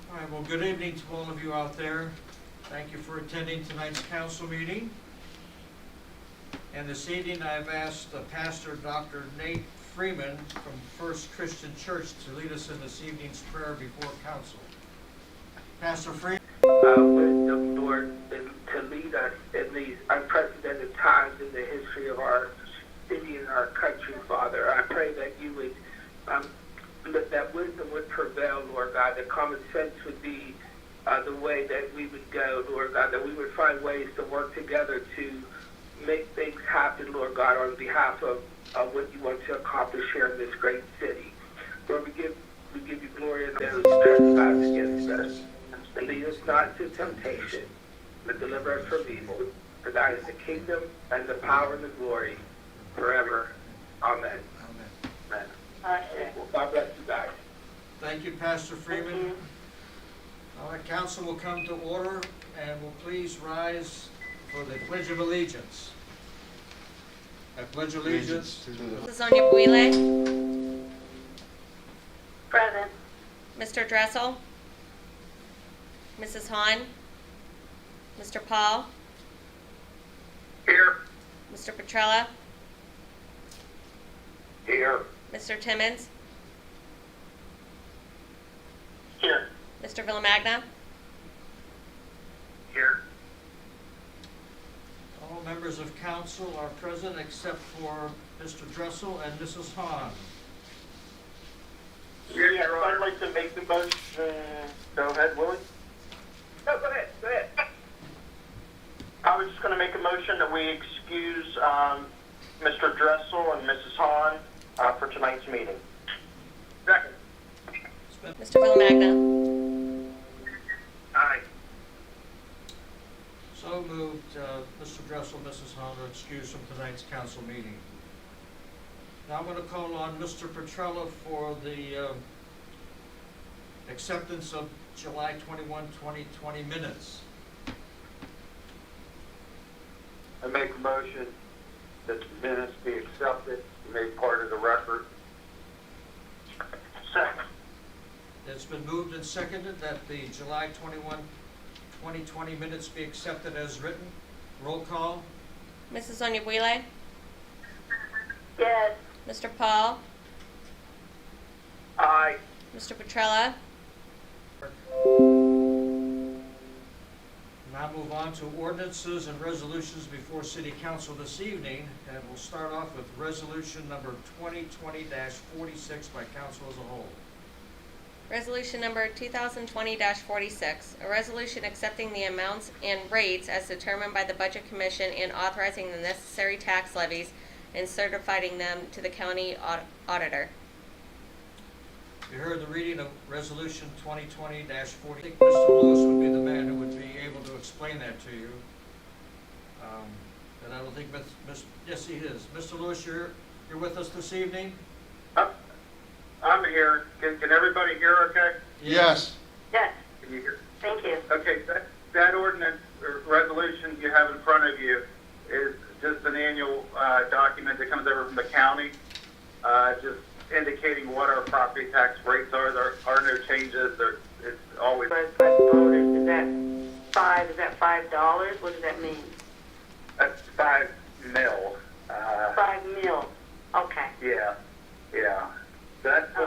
All right, well, good evening to all of you out there. Thank you for attending tonight's council meeting. And this evening, I've asked Pastor Dr. Nate Freeman from First Christian Church to lead us in this evening's prayer before council. Pastor Freeman. Wisdom, Lord, to lead us in these unprecedented times in the history of our city and our country, Father. I pray that you would, that wisdom would prevail, Lord God, that common sense would be the way that we would go, Lord God, that we would find ways to work together to make things happen, Lord God, on behalf of what you want to accomplish here in this great city. Lord, we give you glory in those trespass against us. And lead us not into temptation, but deliver us from evil. For thine is the kingdom and the power and the glory forever. Amen. Amen. Amen. Well, God bless you guys. Thank you, Pastor Freeman. All right, council will come to order and will please rise for the Pledge of Allegiance. I pledge allegiance to the... Sonia Buile. Present. Mr. Dressel. Mrs. Hahn. Mr. Paul. Here. Mr. Petrella. Here. Mr. Timmons. Here. Mr. Villamagna. Here. All members of council are present except for Mr. Dressel and Mrs. Hahn. Yes, I'd like to make the motion. Go ahead, Willie. No, go ahead. Go ahead. I was just going to make a motion that we excuse Mr. Dressel and Mrs. Hahn for tonight's meeting. Second. Mr. Villamagna. Aye. So moved, Mr. Dressel, Mrs. Hahn are excused from tonight's council meeting. Now I'm going to call on Mr. Petrella for the acceptance of July 21, 2020 minutes. I make a motion that the minutes be accepted and made part of the record. Second. It's been moved and seconded that the July 21, 2020 minutes be accepted as written. Roll call. Mrs. Sonia Buile. Yes. Mr. Paul. Aye. Mr. Petrella. Now move on to ordinances and resolutions before City Council this evening, and we'll start off with resolution number 2020-46 by council as a whole. Resolution number 2020-46, a resolution accepting the amounts and rates as determined by the Budget Commission and authorizing the necessary tax levies and certifying them to the county auditor. You heard the reading of resolution 2020-40. I think Mr. Lewis would be the man who would be able to explain that to you. And I don't think yes, he is. Mr. Lewis, you're with us this evening? I'm here. Can everybody hear okay? Yes. Yes. Can you hear? Thank you. Okay, that ordinance or resolution you have in front of you is just an annual document that comes over from the county, just indicating what our property tax rates are. There are no changes. It's always... Voters, is that $5? What does that mean? That's 5 mil. 5 mil. Okay. Yeah. That's the